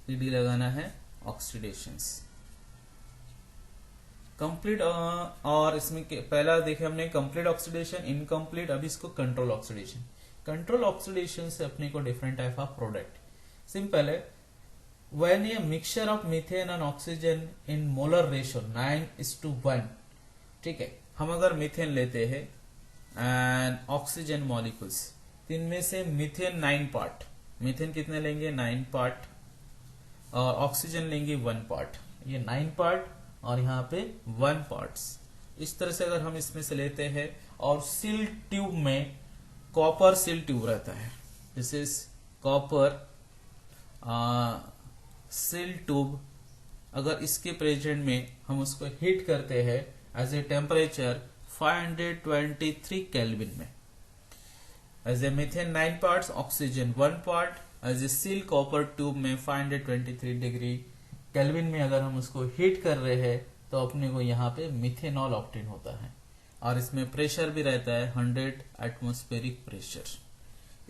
डी लगाना है ऑक्सीडेशंस कंप्लीट। और इसमें पहला देखे हमने कंप्लीट ऑक्सीडेशन, इनकम्प्लीट, अब इसको कंट्रोल ऑक्सीडेशन। कंट्रोल ऑक्सीडेशन से अपने को different type of product. Simple है, when a mixture of methane and oxygen in molar ratio 9:1, ठीक है, हम अगर मीथेन लेते हैं एंड ऑक्सीजन मॉलिक्यूल्स, इनमें से मीथेन 9 पार्ट, मीथेन कितने लेंगे 9 पार्ट, और ऑक्सीजन लेंगे 1 पार्ट, ये 9 पार्ट और यहाँ पे 1 पार्ट्स। इस तरह से अगर हम इसमें से लेते हैं, और सील ट्यूब में कॉपर सील ट्यूब रहता है, this is copper seal tube, अगर इसके प्रेजेंट में हम उसको हीट करते हैं एज ए टेम्परेचर 523 केल्विन में, as a methane 9 parts, oxygen 1 part, as a seal copper tube में 523 डिग्री केल्विन में अगर हम उसको हीट कर रहे हैं, तो अपने को यहाँ पे मिथेनॉल ऑब्टेन होता है। और इसमें प्रेशर भी रहता है 100 एटमॉस्फेरिक प्रेशर।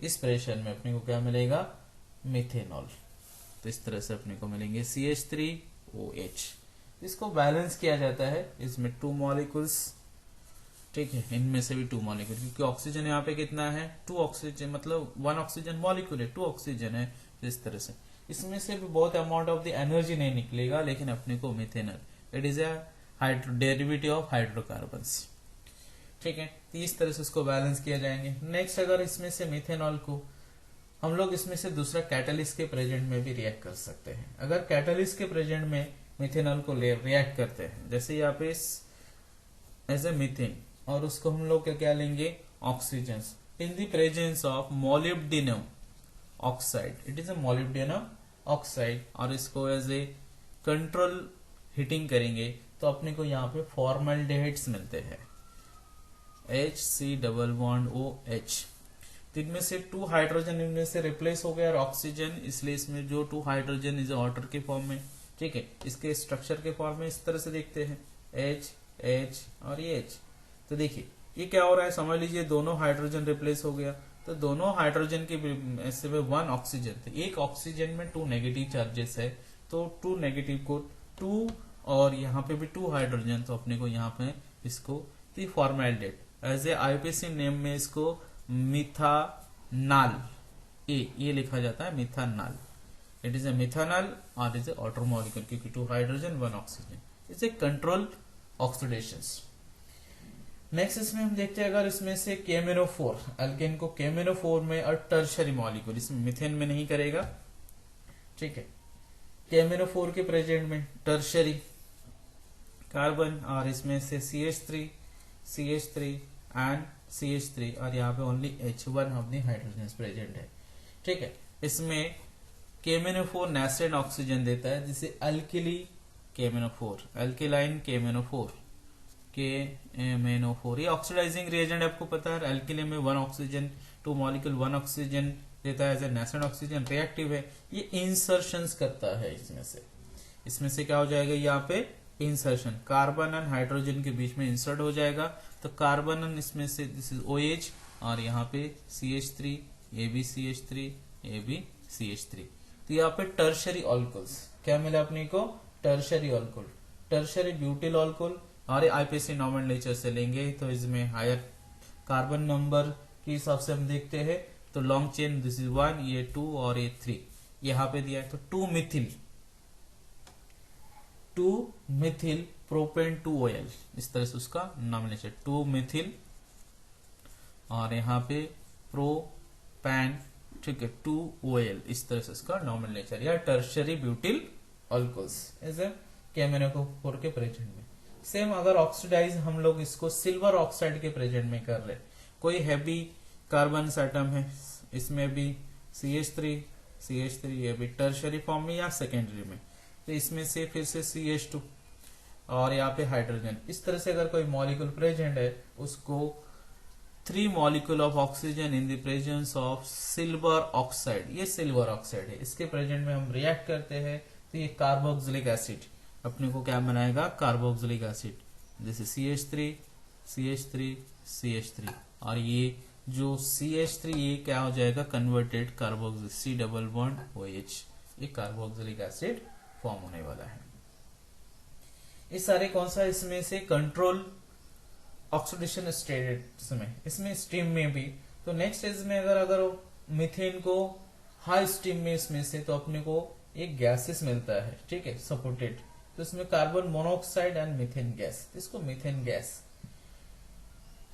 इस प्रेशर में अपने को क्या मिलेगा, मिथेनॉल। तो इस तरह से अपने को मिलेंगे CH3OH। इसको बैलेंस किया जाता है, इसमें 2 मॉलिक्यूल्स, ठीक है, इनमें से भी 2 मॉलिक्यूल, क्योंकि ऑक्सीजन यहाँ पे कितना है 2 ऑक्सीजन, मतलब 1 ऑक्सीजन मॉलिक्यूल है, 2 ऑक्सीजन है। तो इस तरह से इसमें से भी बहुत अमाउंट ऑफ द एनर्जी नहीं निकलेगा, लेकिन अपने को methanol, it is a derivative of hydrocarbons, ठीक है। तो इस तरह से इसको बैलेंस किया जाएंगे। नेक्स्ट, अगर इसमें से मिथेनॉल को हम लोग इसमें से दूसरा कैटलिस्ट के प्रेजेंट में भी रिएक्ट कर सकते हैं। अगर कैटलिस्ट के प्रेजेंट में मिथेनॉल को रिएक्ट करते हैं, जैसे यहाँ पे एज ए मीथेन, और उसको हम लोग क्या लेंगे, oxygen, in the presence of molybdenum oxide, it is A molybdenum oxide, और इसको एज ए कंट्रोल हीटिंग करेंगे तो अपने को यहाँ पे फॉर्मल्डिहाइड्स मिलते हैं, HC=OH। तो इनमें से 2 हाइड्रोजन इनमें से रिप्लेस हो गया और ऑक्सीजन, इसलिए इसमें जो 2 हाइड्रोजन इज वाटर के फॉर्म में, ठीक है। इसके स्ट्रक्चर के फॉर्म में इस तरह से देखते हैं, H H और ये H। तो देखिए ये क्या हो रहा है, समझ लीजिए दोनों हाइड्रोजन रिप्लेस हो गया, तो दोनों हाइड्रोजन के ऐसे में 1 ऑक्सीजन, तो एक ऑक्सीजन में 2 नेगेटिव चार्जेस है, तो 2 नेगेटिव को 2 और यहाँ पे भी 2 हाइड्रोजन, तो अपने को यहाँ पे इसको formaldehyde as a IPC name में इसको मिथानॉल, ये लिखा जाता है methanol, it is a methanol और इज ए वाटर मॉलिक्यूल, क्योंकि 2 hydrogen 1 oxygen, it's a control oxidations. Next इसमें हम देखते हैं, अगर इसमें से केमेनोफोर, अल्केन को केमेनोफोर में और टर्शरी मॉलिक्यूल, इसमें मिथेन में नहीं करेगा, ठीक है। केमेनोफोर के प्रेजेंट में टर्शरी कार्बन, और इसमें से CH3 एंड CH3, और यहाँ पे only H1 of the hydrogen present है, ठीक है। इसमें केमेनोफोर नेस्टेड ऑक्सीजन देता है, जिसे अल्किली केमेनोफोर, अल्किलाइन केमेनोफोर, ये ऑक्सीडाइजिंग रिएजेंट आपको पता है, अल्किली में 1 ऑक्सीजन 2 मॉलिक्यूल 1 ऑक्सीजन देता है as a nested oxygen, reactive है, ये इंसर्शंस करता है, इसमें से क्या हो जाएगा, यहाँ पे इंसर्शन, कार्बन एंड हाइड्रोजन के बीच में इंसर्ट हो जाएगा, तो कार्बन इसमें से दिस इज OH, और यहाँ पे CH3, ये भी CH3, ये भी CH3, तो यहाँ पे टर्शरी ऑल्कोल्स क्या मिला अपने को, टर्शरी ऑल्कोल, टर्शरी ब्यूटिल ऑल्कोल, और ये आईपीसी नॉमेनक्लेचर से लेंगे, तो इसमें हायर कार्बन नंबर के हिसाब से हम देखते हैं, तो लॉन्ग चेन दिस इज 1, ये 2 और ये 3 यहाँ पे दिया है, तो 2 मिथिल प्रोपेन 2OL, इस तरह से उसका नॉमिनेशन 2 मिथिल, और यहाँ पे प्रोपैन, ठीक है, 2OL, इस तरह से इसका नॉमिनेचर, या tertiary butyl alcohols is a केमेनोफोर के प्रेजेंट में। सेम अगर ऑक्सीडाइज हम लोग इसको सिल्वर ऑक्साइड के प्रेजेंट में कर रहे, कोई हैवी कार्बन एटम है, इसमें भी CH3 ये भी टर्शरी फॉर्म में या सेकेंडरी में, तो इसमें से फिर से CH2 और यहाँ पे हाइड्रोजन, इस तरह से अगर कोई मॉलिक्यूल प्रेजेंट है, उसको 3 molecule of oxygen in the presence of silver oxide, ये सिल्वर ऑक्साइड है, इसके प्रेजेंट में हम रिएक्ट करते हैं, तो ये कार्बोक्सिलिक एसिड अपने को क्या बनाएगा, कार्बोक्सिलिक एसिड, जैसे CH3 और ये जो CH3 ये क्या हो जाएगा, कन्वर्टेड कार्बोक्सिल C=OH, ये कार्बोक्सिलिक एसिड फॉर्म होने वाला है। इस सारे कौन सा इसमें से कंट्रोल ऑक्सीडेशन स्टेट्स में, इसमें स्टीम में भी, तो नेक्स्ट इसमें अगर मीथेन को हाई स्टीम में इसमें से, तो अपने को एक गैसेस मिलता है, ठीक है, सपोर्टेड, तो इसमें carbon monoxide and methane gas, इसको मीथेन गैस,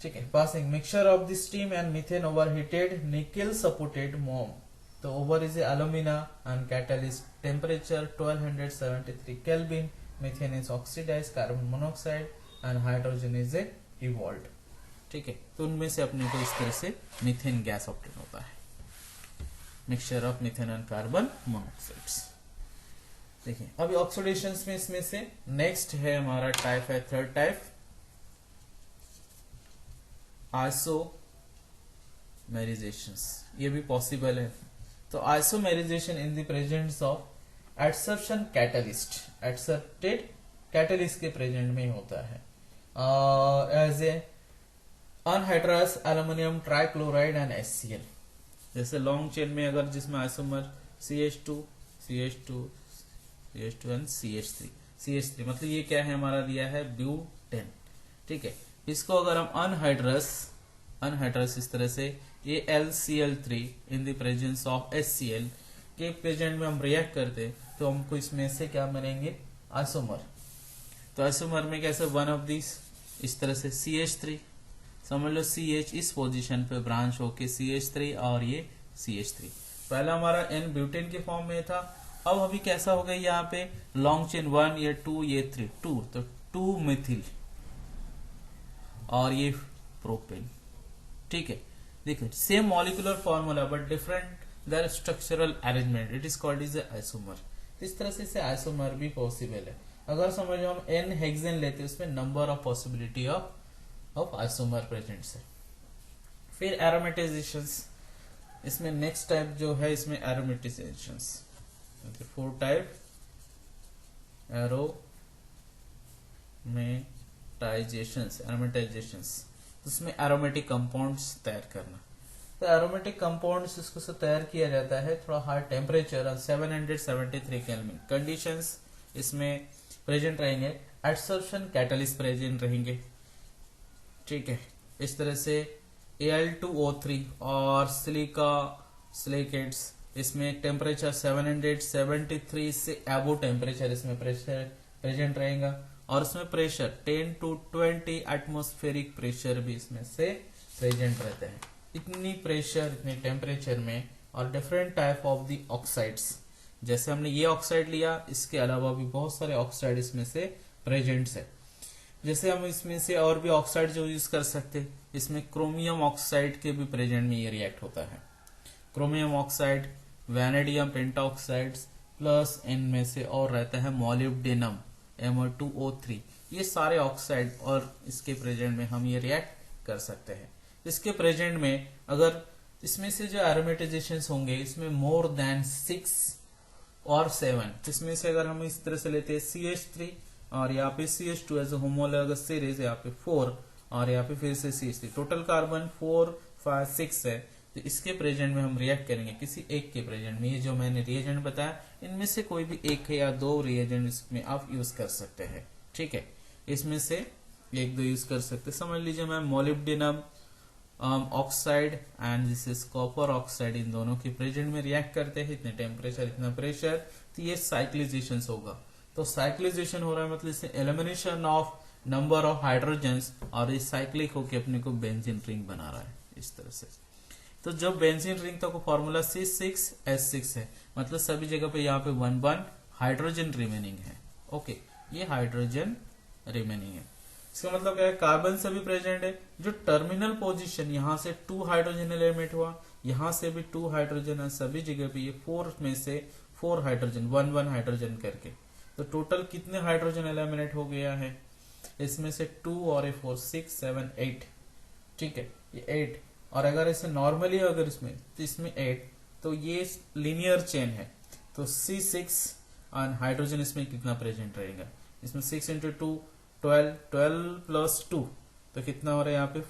ठीक है। Passing mixture of the steam and methane overheated nickel supported मोम, तो over is alumina and catalyst, temperature 1273 kelvin, methane is oxidise carbon monoxide and hydrogen is evolved, ठीक है। तो उनमें से अपने को इस तरह से मीथेन गैस ऑब्टेन होता है, mixture of methane and carbon monoxides. देखिए अभी ऑक्सीडेशन में इसमें से नेक्स्ट है हमारा टाइप है, थर्ड टाइप आइसोमेराइजेशन, ये भी पॉसिबल है। तो isomerisation in the presence of adsorption catalyst, adsorbed catalyst के प्रेजेंट में होता है, as a anhydrous aluminium trichloride and HCl, जैसे लॉन्ग चेन में अगर जिसमें आइसोमर CH2 एंड CH3 मतलब ये क्या है, हमारा दिया है ब्यूटेन, ठीक है। इसको अगर हम अनहाइड्रस इस तरह से, ये LCl3 in the presence of HCl के प्रेजेंट में हम रिएक्ट करते, तो हमको इसमें से क्या मिलेंगे, आइसोमर। तो आइसोमर में कैसे, वन ऑफ दिस, इस तरह से CH3, समझ लो CH इस पोजीशन पे ब्रांच होके CH3 और ये CH3, पहला हमारा N ब्यूटेन के फॉर्म में था, अब अभी कैसा हो गया यहाँ पे लॉन्ग चेन 1 ये 2 ये 3 2 तो 2 मिथिल और ये प्रोपेन। ठीक है, देखिए same molecular formula but different their structural arrangement, it is called is isomer. इस तरह से इसे आइसोमर भी पॉसिबल है। अगर समझो हम n हेक्सेन लेते हैं उसमें number of possibility of isomer present है। फिर एरोमेटाइजेशंस, इसमें नेक्स्ट टाइप जो है इसमें एरोमेटाइजेशंस, 4 टाइप एरोमेटाइजेशंस, उसमें एरोमेटिक कंपाउंड्स तैयार करना। तो एरोमेटिक कंपाउंड्स इसको से तैयार किया जाता है थोड़ा हाई टेम्परेचर 773 केल्विन। कंडीशंस इसमें प्रेजेंट रहेंगे, एडसॉर्प्शन कैटलिस्ट प्रेजेंट रहेंगे। ठीक है, इस तरह से Al2O3 और सिलिकेट्स इसमें टेम्परेचर 773 से एबो टेम्परेचर इसमें प्रेशर प्रेजेंट रहेगा और इसमें प्रेशर 10 to 20 एटमॉस्फेरिक प्रेशर भी इसमें से प्रेजेंट रहते हैं। इतनी प्रेशर इतने टेम्परेचर में और different type of the oxides, जैसे हमने ये ऑक्साइड लिया, इसके अलावा भी बहुत सारे ऑक्साइड इसमें से प्रेजेंट्स है। जैसे हम इसमें से और भी ऑक्साइड जो यूज कर सकते हैं, इसमें क्रोमियम ऑक्साइड के भी प्रेजेंट में ये रिएक्ट होता है। Chromium oxide, vanadium pentoxide plus इनमें से और रहता है मोलिब्डेनम Mo2O3, ये सारे ऑक्साइड और इसके प्रेजेंट में हम ये रिएक्ट कर सकते हैं। इसके प्रेजेंट में अगर इसमें से जो एरोमेटाइजेशंस होंगे इसमें मोर देन 6 और 7, इसमें से अगर हम इस तरह से लेते हैं CH3 और यहाँ पे CH2 एज होमोलॉगस सीरीज, यहाँ पे 4 और यहाँ पे फिर से CH3, टोटल कार्बन 4 5 6 है। तो इसके प्रेजेंट में हम रिएक्ट करेंगे किसी एक के प्रेजेंट में। ये जो मैंने रिएजेंट बताया इनमें से कोई भी एक या दो रिएजेंट इसमें आप यूज कर सकते हैं। ठीक है, इसमें से एक दो यूज कर सकते हैं। समझ लीजिए मैं molybdenum oxide and this is copper oxide, इन दोनों के प्रेजेंट में रिएक्ट करते हैं, इतने टेम्परेचर इतना प्रेशर, तो ये साइक्लिजेशन होगा। तो साइक्लिजेशन हो रहा है मतलब इससे elimination of number of hydrogens और ये साइक्लिक होके अपने को बेंजीन रिंग बना रहा है इस तरह से। तो जब बेंजीन रिंग का फॉर्मूला C6H6 है, मतलब सभी जगह पे यहाँ पे 1 हाइड्रोजन रिमेनिंग है। ओके, ये हाइड्रोजन रिमेनिंग है, इसका मतलब क्या है, कार्बन सभी प्रेजेंट है। जो टर्मिनल पोजीशन यहाँ से 2 हाइड्रोजन एलिमेंट हुआ, यहाँ से भी 2 हाइड्रोजन है, सभी जगह पे ये 4 में से 4 हाइड्रोजन 1 हाइड्रोजन करके, तो टोटल कितने हाइड्रोजन एलिमिनेट हो गया है इसमें से 2 और 4 6 7 8। ठीक है, ये 8, और अगर इसे नॉर्मली अगर इसमें तो इसमें 8, तो ये लीनियर चेन है। तो C6 और हाइड्रोजन इसमें कितना प्रेजेंट रहेगा, इसमें 6 into 2 12 12 प्लस 2 तो कितना हो रहा है यहाँ पे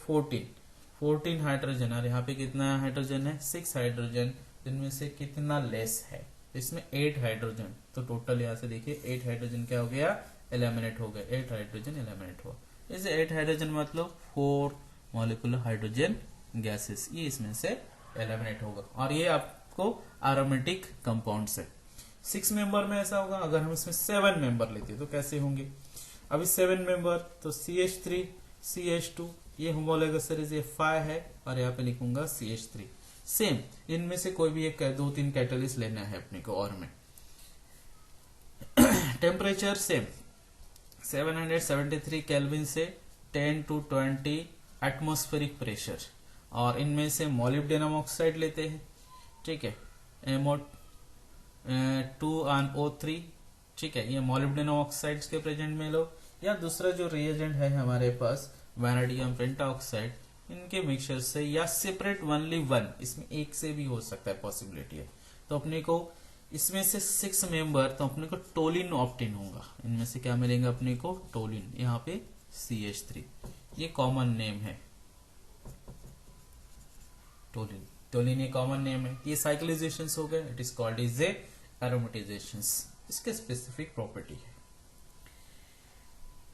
14 हाइड्रोजन, और यहाँ पे कितना हाइड्रोजन है 6 हाइड्रोजन, जिनमें से कितना लेस है इसमें 8 हाइड्रोजन। तो टोटल यहाँ से देखिए 8 हाइड्रोजन क्या हो गया, एलिमिनेट हो गया, 8 हाइड्रोजन एलिमिनेट हुआ। इसे 8 हाइड्रोजन मतलब 4 मॉलिक्यूलर हाइड्रोजन गैसेस, ये इसमें से एलिमिनेट होगा, और ये आपको एरोमेटिक कंपाउंड्स है। 6 मेंबर में ऐसा होगा, अगर हम इसमें 7 मेंबर लेते तो कैसे होंगे। अभी 7 मेंबर तो CH3 CH2, ये होमोलॉगस सीरीज ये 5 है, और यहाँ पे लिखूंगा CH3। सेम इनमें से कोई भी एक 2-3 कैटलिस्ट लेना है अपने को, और में टेम्परेचर सेम 773 केल्विन से 10 to 20 एटमॉस्फेरिक प्रेशर, और इनमें से मोलिब्डेनम ऑक्साइड लेते हैं। ठीक है, Mo2 and O3। ठीक है, ये मोलिब्डेनम ऑक्साइड्स के प्रेजेंट में लो, या दूसरा जो रिएजेंट है हमारे पास वैनेडियम पेंटाऑक्साइड, इनके मिक्सचर से, या सेपरेट ओनली 1, इसमें एक से भी हो सकता है, पॉसिबिलिटी है। तो अपने को इसमें से 6 मेंबर, तो अपने को टोलिन ऑप्टेन होगा। इनमें से क्या मिलेगा अपने को, टोलिन, यहाँ पे CH3, ये कॉमन नेम है टोलिन। टोलिन ये कॉमन नेम है, ये साइक्लिजेशन हो गए, it is called is a aromatisation, इसके स्पेसिफिक प्रॉपर्टी है।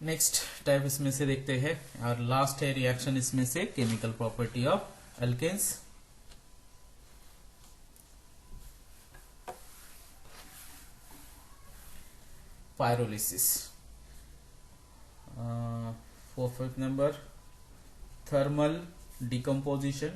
नेक्स्ट टाइप इसमें से देखते हैं, और लास्ट है रिएक्शन इसमें से, chemical property of alkanes. Pyrolysis, 4th number thermal decomposition,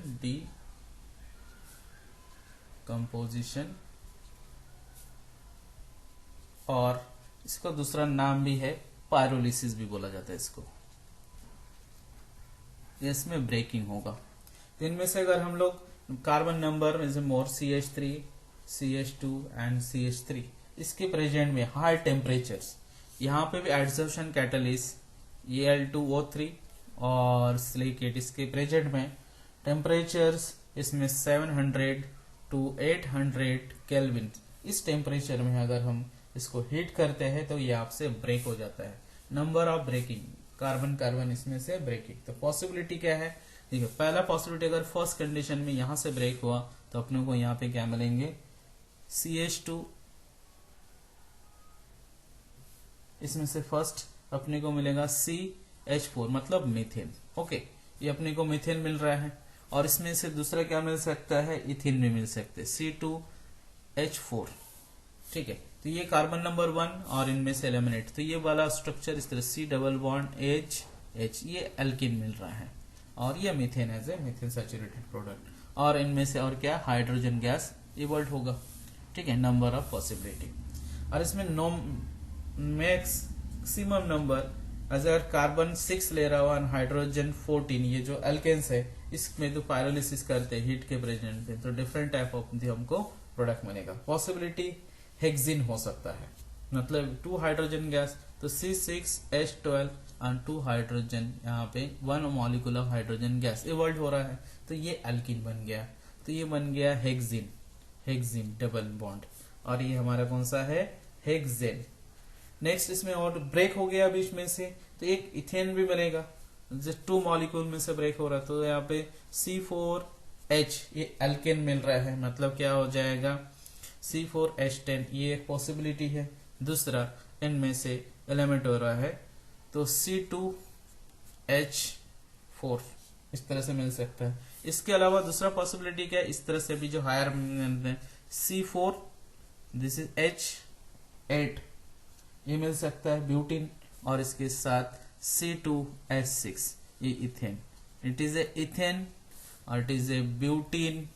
और इसका दूसरा नाम भी है पायरोलिसिस भी बोला जाता है इसको। इसमें ब्रेकिंग होगा। तो इनमें से अगर हम लोग carbon number is more CH3, CH2 and CH3, इसके प्रेजेंट में हाई टेम्परेचर्स, यहाँ पे भी एडजॉर्प्शन कैटलिस्ट Al2O3 और सिलिकेट, इसके प्रेजेंट में टेम्परेचर्स इसमें 700 to 800 केल्विन, इस टेम्परेचर में अगर हम इसको हीट करते हैं तो ये आपसे ब्रेक हो जाता है। Number of breaking, carbon carbon इसमें से ब्रेकिंग। तो पॉसिबिलिटी क्या है, देखिए पहला पॉसिबिलिटी अगर फर्स्ट कंडीशन में यहां से ब्रेक हुआ तो अपने को यहाँ पे क्या मिलेंगे, CH2, इसमें से फर्स्ट अपने को मिलेगा CH4 मतलब मीथेन। ओके, ये अपने को मीथेन मिल रहा है। और इसमें से दूसरा क्या मिल सकता है, इथिन भी मिल सकते हैं, C2H4। ठीक है, तो ये कार्बन नंबर 1 और इनमें से एलिमिनेट, तो ये वाला स्ट्रक्चर इस तरह C डबल बॉन्ड H, ये एल्किन मिल रहा है और ये methane as a methane saturated product. और इनमें से और क्या, हाइड्रोजन गैस इवॉल्व होगा। ठीक है, नंबर ऑफ पॉसिबिलिटी। और इसमें मैक्सिमम नंबर, अगर कार्बन 6 ले रहा हो और हाइड्रोजन 14, ये जो एल्केन्स है इसमें तो पायरोलिसिस करते हैं हीट के प्रेजेंट पे, तो डिफरेंट टाइप ऑफ हमको प्रोडक्ट मिलेगा। पॉसिबिलिटी हेक्सिन हो सकता है, मतलब 2 हाइड्रोजन गैस, तो C6H12 और 2 हाइड्रोजन, यहाँ पे 1 molecule of hydrogen gas evolve हो रहा है, तो ये एल्किन बन गया। तो ये बन गया हेक्सिन डबल बॉन्ड, और ये हमारा कौन सा है, हेक्सेन। नेक्स्ट इसमें और ब्रेक हो गया बीच में से, तो एक इथेन भी बनेगा, जो 2 मॉलिक्यूल में से ब्रेक हो रहा है, तो यहाँ पे C4H, ये एल्केन मिल रहा है, मतलब क्या हो जाएगा C4H10, ये एक पॉसिबिलिटी है। दूसरा इनमें से एलिमेंट हो रहा है तो C2H4, इस तरह से मिल सकता है। इसके अलावा दूसरा पॉसिबिलिटी क्या है, इस तरह से भी जो higher C4, this is H8, ये मिल सकता है ब्यूटीन, और इसके साथ C2H6, ये ethane, it is A ethane और इट इज ए ब्यूटीन।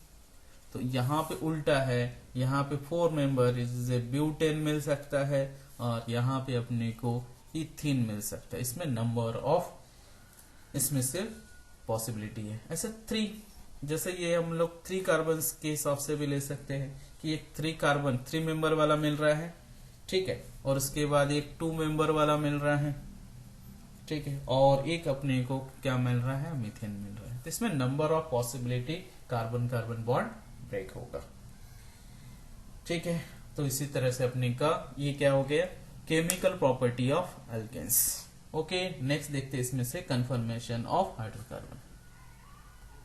तो यहाँ पे उल्टा है, यहाँ पे 4 मेंबर इज ए ब्यूटेन मिल सकता है, और यहाँ पे अपने को इथीन मिल सकता है। इसमें नंबर ऑफ, इसमें से पॉसिबिलिटी है। ऐसे 3, जैसे ये हम लोग 3 कार्बन के हिसाब से भी ले सकते हैं कि एक 3 कार्बन 3 मेंबर वाला मिल रहा है, ठीक है, और उसके बाद एक 2 मेंबर वाला मिल रहा है, ठीक है, और एक अपने को क्या मिल रहा है, मीथेन मिल रहा है। तो इसमें number of possibility carbon carbon bond break होगा। ठीक है, तो इसी तरह से अपने का ये क्या हो गया, chemical property of alkanes. Okay, next देखते हैं इसमें से कन्फर्मेशन ऑफ हाइड्रोकार्बन।